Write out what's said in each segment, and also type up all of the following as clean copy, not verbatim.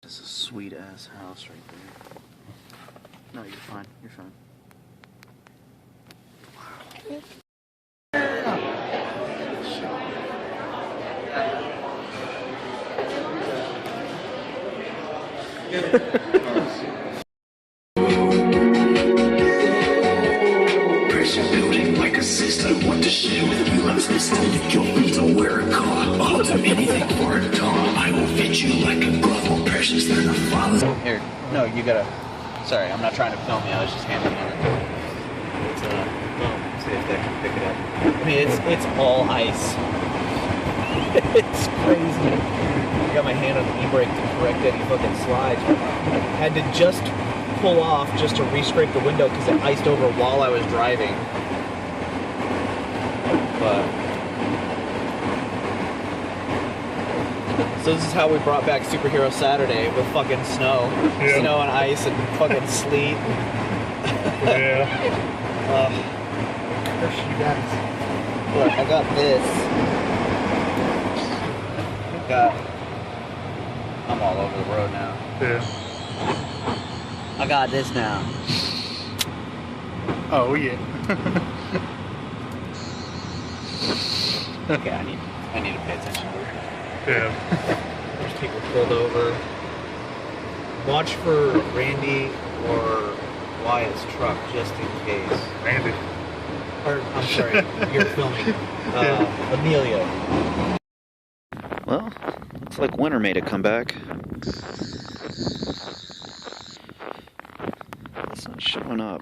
This is a sweet ass house right there. No, you're fine. You're fine. Pressure building like a system. Want to share with me? Let's listen. Your feet will wear a car. I'll do anything for a dollar. I will fit you like a glove. More precious than a father. Here, no, you gotta. Sorry, I'm not trying to film you. I was just handing it. It's see if they can pick it up. I mean, it's all ice. It's crazy. I got my hand on the e-brake to correct any fucking slides. I had to just pull off just to re-scrape the window because it iced over while I was driving. But so this is how we brought back Superhero Saturday with fucking snow, snow and ice and fucking sleet. Yeah. Curse you guys. Look, I got this. I'm all over the road now. Yeah. I got this now. Oh yeah. Okay, I need to pay attention here. Yeah. There's people pulled over. Watch for Randy or Wyatt's truck just in case. Randy. Or, I'm sorry, you're filming. Amelia. Well, looks like winter made a comeback. It's not showing up.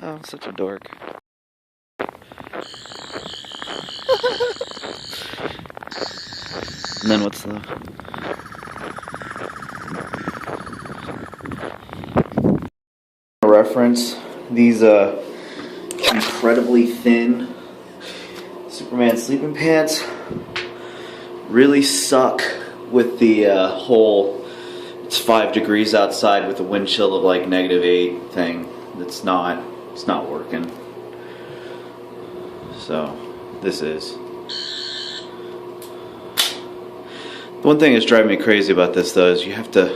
Oh, I'm such a dork. And then what's the... reference, these incredibly thin Superman sleeping pants really suck with the whole it's 5 degrees outside with a wind chill of like -8 thing. It's not working. So this is the one thing that's driving me crazy about this though is you have to,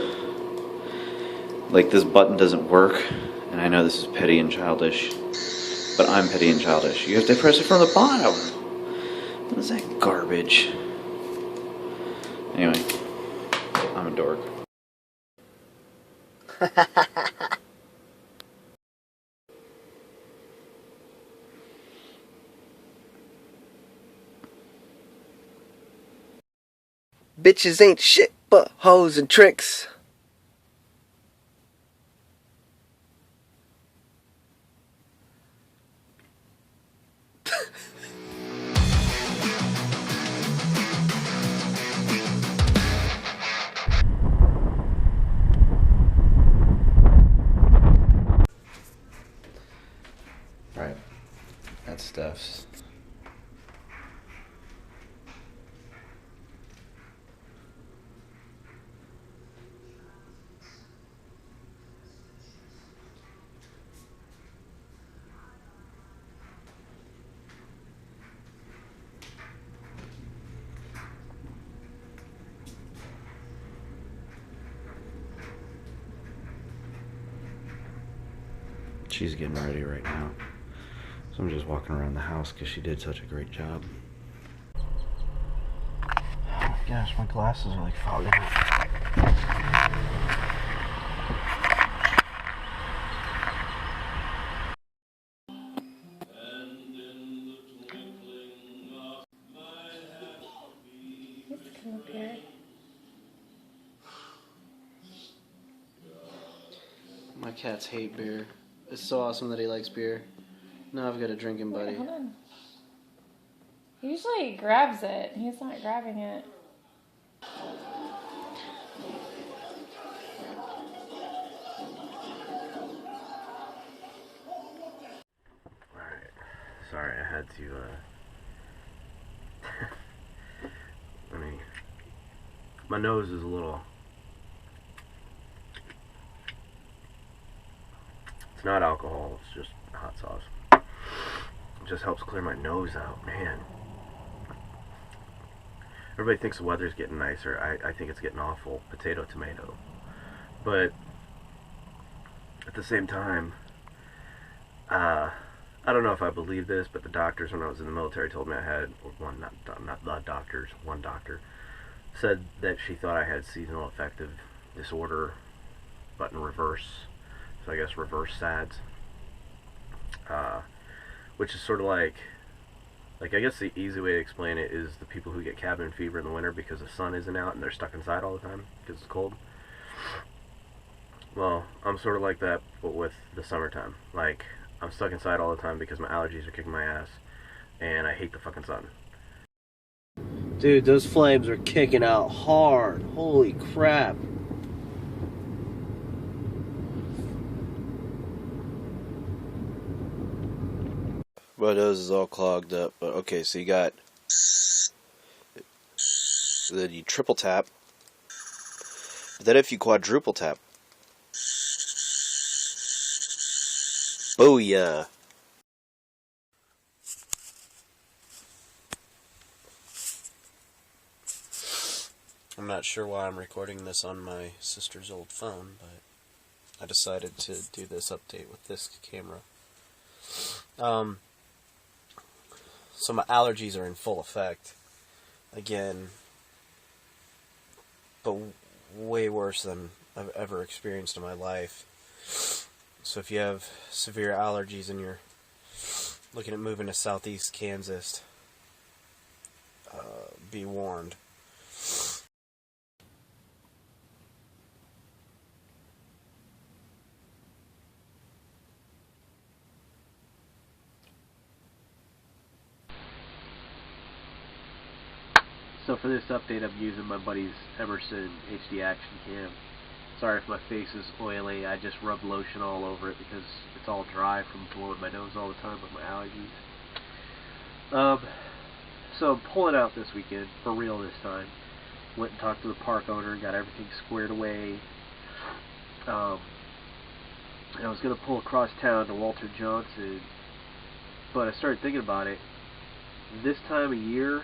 like, this button doesn't work, and I know this is petty and childish, but I'm petty and childish. You have to press it from the bottom. What is that garbage? Anyway, I'm a dork. Bitches ain't shit but hoes and tricks. Right. That's Steph's. She's getting ready right now. So I'm just walking around the house because she did such a great job. Oh my gosh, my glasses are like fogging up. My cats hate beer. It's so awesome that he likes beer. Now I've got a drinking buddy. Wait, hold on. He usually grabs it. He's not grabbing it. Alright. Sorry, I had to, I mean, my nose is a little... It's not alcohol, it's just hot sauce. It just helps clear my nose out, man. everybody thinks the weather's getting nicer. I think it's getting awful. Potato, tomato. But at the same time, I don't know if I believe this, but the doctors when I was in the military told me I had, one doctor said that she thought I had seasonal affective disorder, but in reverse. So I guess reverse SADS, which is sort of like I guess the easy way to explain it is the people who get cabin fever in the winter because the sun isn't out and they're stuck inside all the time because it's cold. Well, I'm sort of like that, but with the summertime. Like, I'm stuck inside all the time because my allergies are kicking my ass, and I hate the fucking sun. Dude, those flames are kicking out hard. Holy crap. My nose is all clogged up, but okay, so you got, then you triple tap, but then if you quadruple tap, booyah. I'm not sure why I'm recording this on my sister's old phone, but I decided to do this update with this camera. So my allergies are in full effect again, but way worse than I've ever experienced in my life. So if you have severe allergies and you're looking at moving to southeast Kansas, be warned. So for this update, I'm using my buddy's Emerson HD Action Cam. Sorry if my face is oily. I just rubbed lotion all over it because it's all dry from blowing my nose all the time with my allergies. So I'm pulling out this weekend, for real this time. Went and talked to the park owner, got everything squared away. And I was going to pull across town to Walter Johnson, but I started thinking about it. This time of year,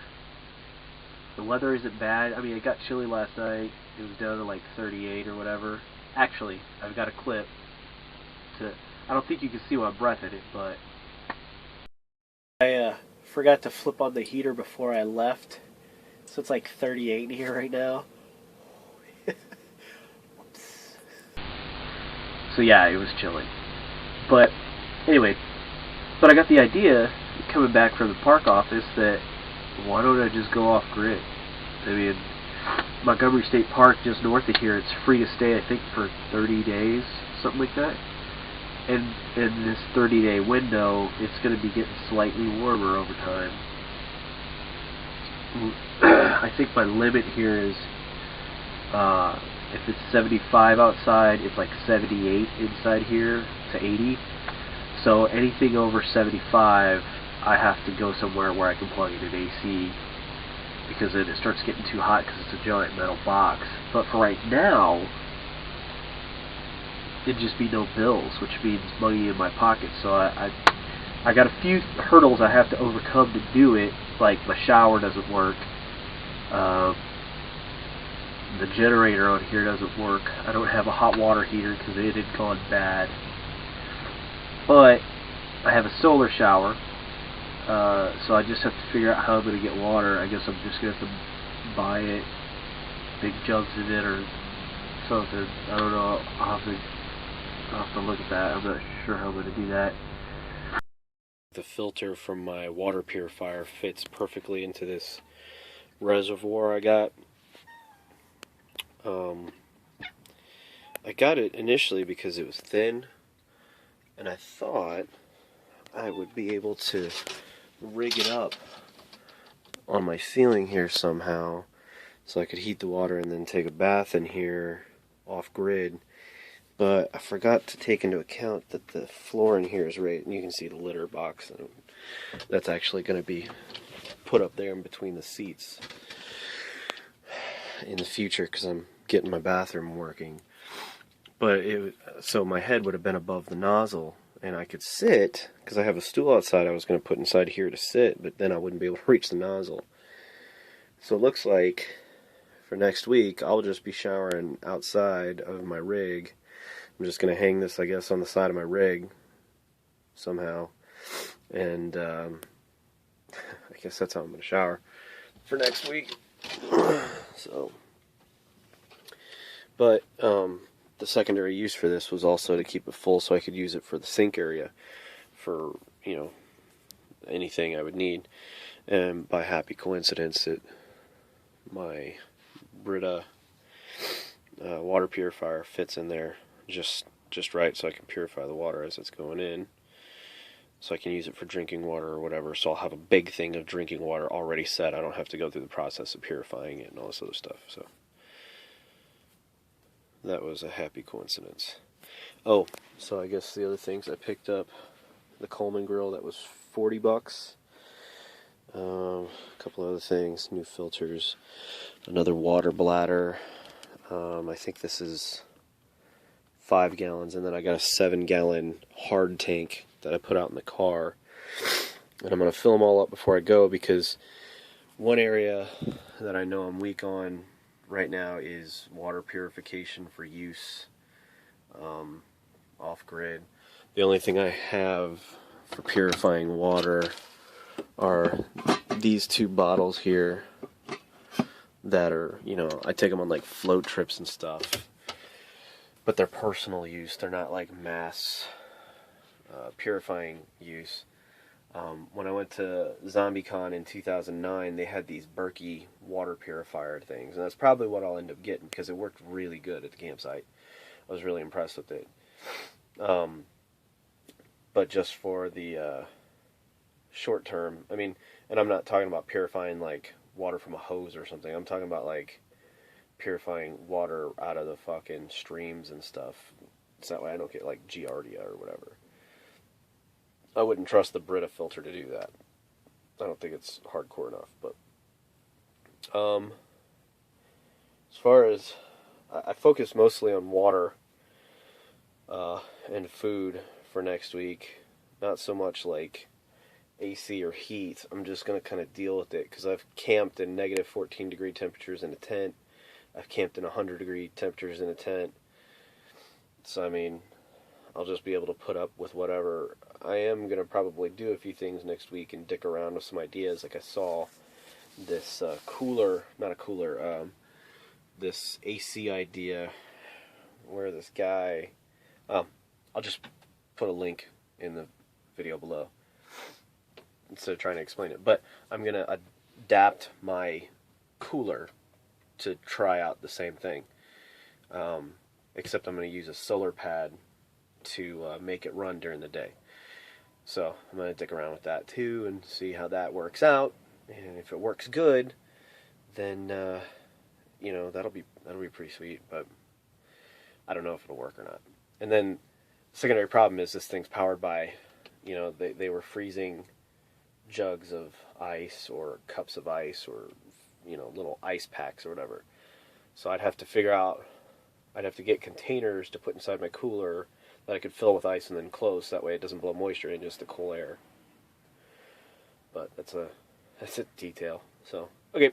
the weather isn't bad. I mean, it got chilly last night. It was down to like 38 or whatever. Actually, I've got a clip. I don't think you can see my breath in it, but I forgot to flip on the heater before I left. So it's like 38 in here right now. So yeah, it was chilly. But anyway, I got the idea coming back from the park office that why don't I just go off grid? I mean, Montgomery State Park just north of here, it's free to stay, I think, for 30 days, something like that. And in this 30-day window, it's going to be getting slightly warmer over time. I think my limit here is, if it's 75 outside, it's like 78 inside here to 80. So anything over 75, I have to go somewhere where I can plug in an AC, because then it starts getting too hot because it's a giant metal box. But for right now, it'd just be no bills, which means money in my pocket. So I got a few hurdles I have to overcome to do it, like my shower doesn't work, the generator on here doesn't work, I don't have a hot water heater because it had gone bad, but I have a solar shower. So I just have to figure out how I'm going to get water. I guess I'm just going to have to buy it, big jugs in it or something. I don't know. I'll have to look at that. I'm not sure how I'm going to do that. The filter from my water purifier fits perfectly into this reservoir I got. I got it initially because it was thin, and I thought I would be able to rig it up on my ceiling here somehow so I could heat the water and then take a bath in here off grid. But I forgot to take into account that the floor in here is right, and you can see the litter box. That's actually going to be put up there in between the seats in the future because I'm getting my bathroom working. But so my head would have been above the nozzle, and I could sit, because I have a stool outside I was going to put inside here to sit, but then I wouldn't be able to reach the nozzle. So it looks like for next week, I'll just be showering outside of my rig. I'm just going to hang this, I guess, on the side of my rig somehow. And I guess that's how I'm going to shower for next week. So, but the secondary use for this was also to keep it full so I could use it for the sink area for, you know, anything I would need. And by happy coincidence, my Brita water purifier fits in there just right, so I can purify the water as it's going in, so I can use it for drinking water or whatever. So I'll have a big thing of drinking water already set. I don't have to go through the process of purifying it and all this other stuff. So that was a happy coincidence. Oh, so I guess the other things, I picked up the Coleman grill that was $40. A couple other things, new filters, another water bladder. I think this is 5 gallons, and then I got a 7-gallon hard tank that I put out in the car. And I'm going to fill them all up before I go, because one area that I know I'm weak on right now is water purification for use off-grid. The only thing I have for purifying water are these 2 bottles here that are, you know, I take them on like float trips and stuff, but they're personal use. They're not like mass purifying use. When I went to ZombieCon in 2009, they had these Berkey water purifier things, and that's probably what I'll end up getting, because it worked really good at the campsite. I was really impressed with it. But just for the short term, I mean, and I'm not talking about purifying like water from a hose or something. I'm talking about like purifying water out of the fucking streams and stuff. So that way I don't get like Giardia or whatever. I wouldn't trust the Brita filter to do that. I don't think it's hardcore enough. But as far as I focus mostly on water and food for next week, not so much like AC or heat. I'm just going to kind of deal with it, because I've camped in negative 14 degree temperatures in a tent. I've camped in 100 degree temperatures in a tent. So I mean, I'll just be able to put up with whatever. I am going to probably do a few things next week and dick around with some ideas. Like I saw this this AC idea where this guy, I'll just put a link in the video below instead of trying to explain it. But I'm going to adapt my cooler to try out the same thing. Except I'm going to use a solar pad to make it run during the day. So I'm going to dick around with that too and see how that works out. And if it works good, then you know, that'll be pretty sweet. But I don't know if it'll work or not. And then the secondary problem is this thing's powered by, you know, they were freezing jugs of ice or cups of ice or, you know, little ice packs or whatever. So I'd have to get containers to put inside my cooler that I could fill with ice and then close. That way it doesn't blow moisture in, just the cool air. But that's a detail. So, okay.